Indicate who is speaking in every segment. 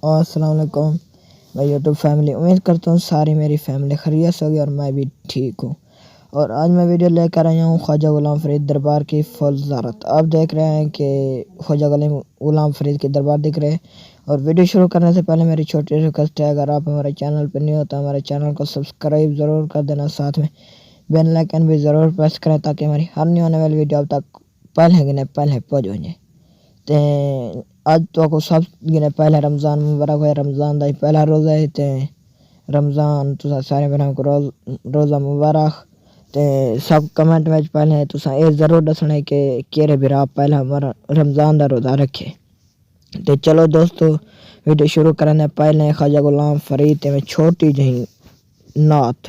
Speaker 1: अस्सलाम वालेकुम मैं यूट्यूब फैमिली। उम्मीद करता हूँ सारी मेरी फैमिली खैरियत से होगी और मैं भी ठीक हूँ। और आज मैं वीडियो लेकर आया हूँ ख्वाजा गुलाम फरीद दरबार की फुल ज़ियारत। आप देख रहे हैं कि ख्वाजा गुलाम फरीद की दरबार दिख रहे हैं। और वीडियो शुरू करने से पहले मेरी छोटी रिक्वेस्ट है, अगर आप हमारे चैनल पर नहीं हो तो हमारे चैनल को सब्सक्राइब ज़रूर कर देना, साथ में बेल आइकन भी ज़रूर प्रेस करें ताकि हमारी हर न्यू आने वाली वीडियो अब तक पहले पहुँच जाए। ते अज तो सब गिने पहले रमज़ान मुबारक है। रमज़ान का पहला रोज़ा है ते रमज़ान तुसा सारे भरावां को रोज़ा मुबारक। ते सब कमेंट में पहले तुसा ये ज़रूर दसना है कि केरे भरा पहला हमारा रमज़ान का रोज़ा रखे। ते चलो दोस्तों वीडियो शुरू करने पहले ख्वाजा गुलाम फरीद ते में छोटी जही नात।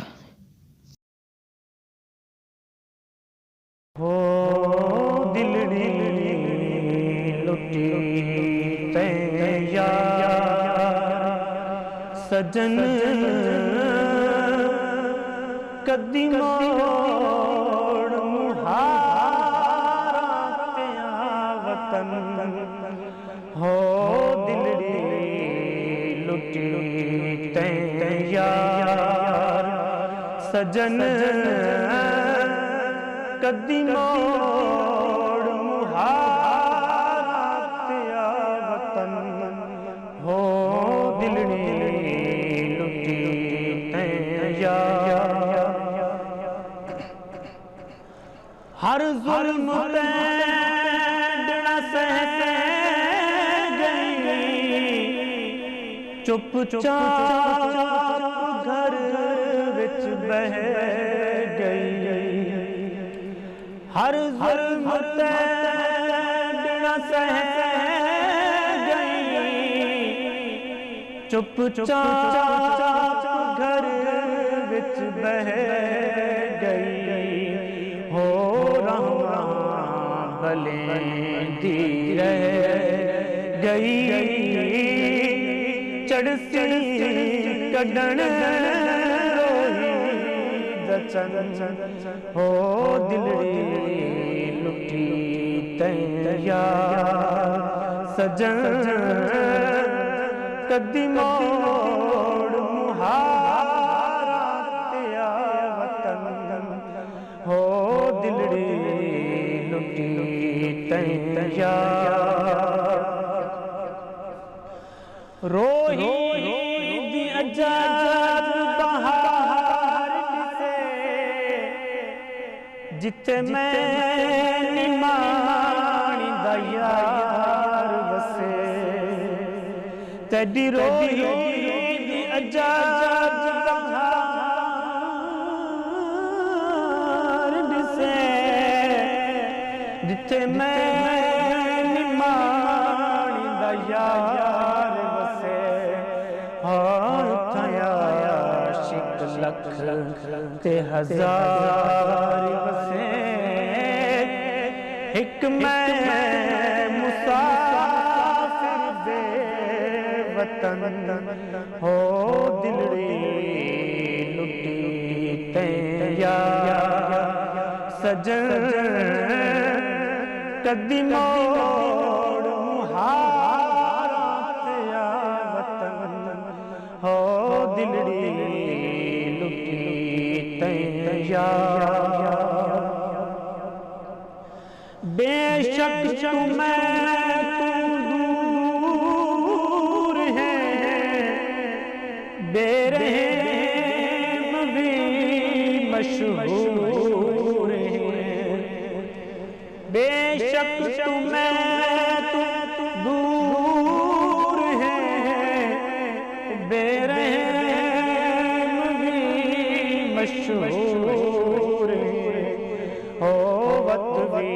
Speaker 2: हो दिलड़ी लुटी ते यार सजन कदी मोड़ मुहारा तेरा वतन। हो दिलड़ी लुटी ते यार सजन कदी मोड़ मुहारा तेरा वतन। हो दिलड़ी लुटी ते यार हर जुल्म ते दिना सह गई चुपचाप घर विच बह गई। हर जुल्म ते दिना सह गई चुपचाप घर विच बह गई। हो भले दी रह गई चढ़सी कड़न रोही दचन। हो दिलड़ी लुटी ते यार सजन कदी मोड़ मुहारा तेरा वतन। हो दिलड़ी लुटी ते यार रोही दी अजाब बहार दिसे जिथे मैं निमाणी दा यार वसे। तेरी रोही दी अजाब बहार दिसे जिथे मैं निमाणी दा यार वसे। हाँ आया शिक लख ते हजार वसे। एक मैं मुसाफिर दे वतन। हो दिलड़ी लुटी ते यार सजन कदी मोड़ मुहारा तेरा वतन। हो दिलड़ी लुटी ते यार बेशक तू मैं दूर है बेरहम भी मशहूर है। बेशक तू मैं दूर है बेरहम भी मशहूर है। हो वत भी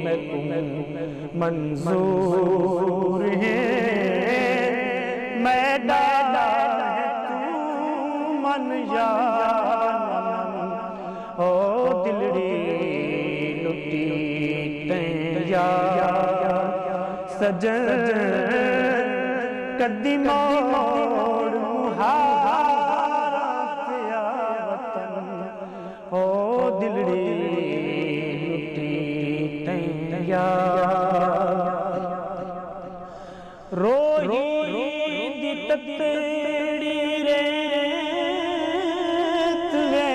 Speaker 2: मैं तुम मंजूर है। मैं डाला है तू मन यार। हो दिलड़ी लुटी ते यार सजन कदी मोड़ मुहारा तेरा वतन। हो दिलड़ी लुटी ते यार रोही ततड़ी रेत वे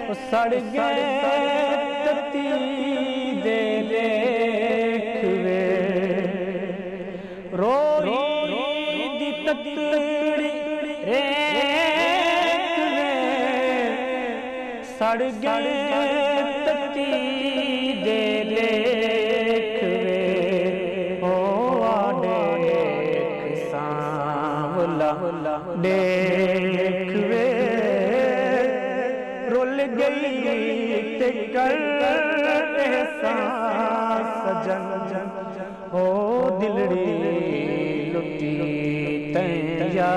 Speaker 2: ओ सड़ गए तती दे देख वे रोई दी ततड़ी रेत वे सड़ गए तती दे देख वे ओ देख सांवला देख वे रुल गई ते कर एहसास सजन ओ दिलड़ी लुटी तैया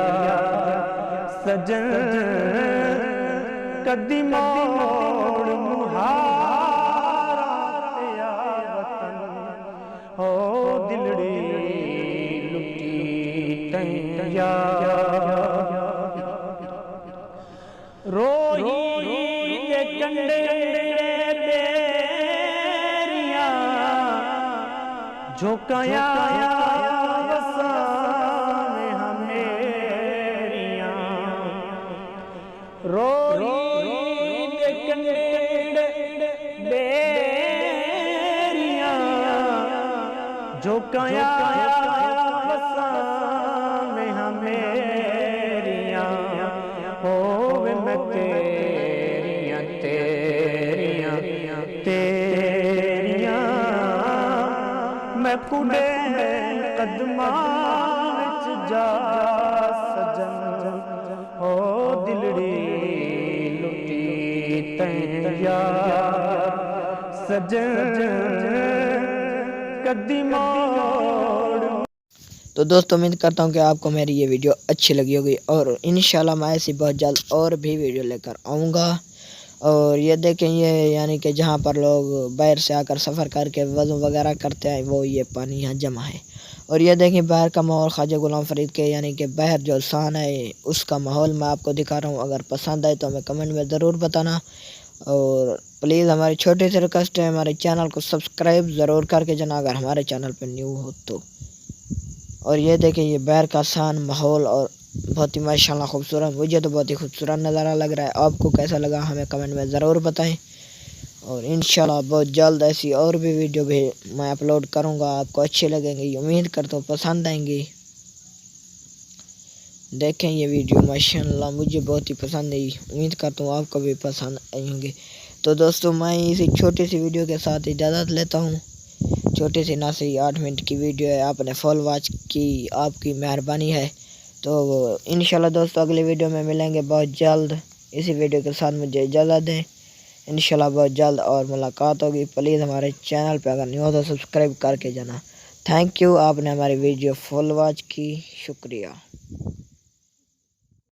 Speaker 2: सजन कदी मोड़ मुहारा तेरा वतन ओ दिलड़ी लुटी तैया रोई दे कंडे बेरिया झोंकाया वसावे हमेरिया रोई दे कंडे बेरिया झोंकाया वसावे हमेरिया होवे मैं तेरियां तेरियां तेरियां मैं कुड़े कदमां विच जा सजन ओ दिलड़ी लुटी तैया सजन कदी मोड़।
Speaker 1: तो दोस्तों उम्मीद करता हूँ कि आपको मेरी ये वीडियो अच्छी लगी होगी और इंशाल्लाह मैं ऐसी बहुत जल्द और भी वीडियो लेकर आऊँगा। और ये देखें, ये यानी कि जहाँ पर लोग बाहर से आकर सफ़र करके वज़ू वगैरह करते हैं वो ये पानी यहाँ जमा है। और ये देखें बाहर का माहौल ख्वाजा गुलाम फरीद के यानी कि बाहर जो स्थान है उसका माहौल मैं आपको दिखा रहा हूँ। अगर पसंद आए तो हमें कमेंट में ज़रूर बताना और प्लीज़ हमारी छोटी सी रिक्वेस्ट है, हमारे चैनल को सब्सक्राइब ज़रूर करके जाना अगर हमारे चैनल पर न्यू हो तो। और ये देखें ये बाहर का आसान माहौल और बहुत ही माशाल्लाह खूबसूरत, मुझे तो बहुत ही खूबसूरत नज़ारा लग रहा है। आपको कैसा लगा हमें कमेंट में ज़रूर बताएं और इंशाल्लाह बहुत जल्द ऐसी और भी वीडियो भी मैं अपलोड करूंगा, आपको अच्छे लगेंगे, उम्मीद करता हूँ पसंद आएंगी। देखें ये वीडियो माशाल्लाह मुझे बहुत ही पसंद आई, उम्मीद करता हूँ आपको भी पसंद आएंगे। तो दोस्तों मैं इसी छोटी सी वीडियो के साथ इजाज़त लेता हूँ। छोटी सी ना सी 8 मिनट की वीडियो है, आपने फुल वॉच की, आपकी मेहरबानी है। तो इंशाल्लाह दोस्तों अगली वीडियो में मिलेंगे बहुत जल्द। इसी वीडियो के साथ मुझे इजाज़त दें, इंशाल्लाह बहुत जल्द और मुलाकात होगी। प्लीज़ हमारे चैनल पे अगर न्यू हो तो सब्सक्राइब करके जाना। थैंक यू, आपने हमारी वीडियो फुल वॉच की, शुक्रिया।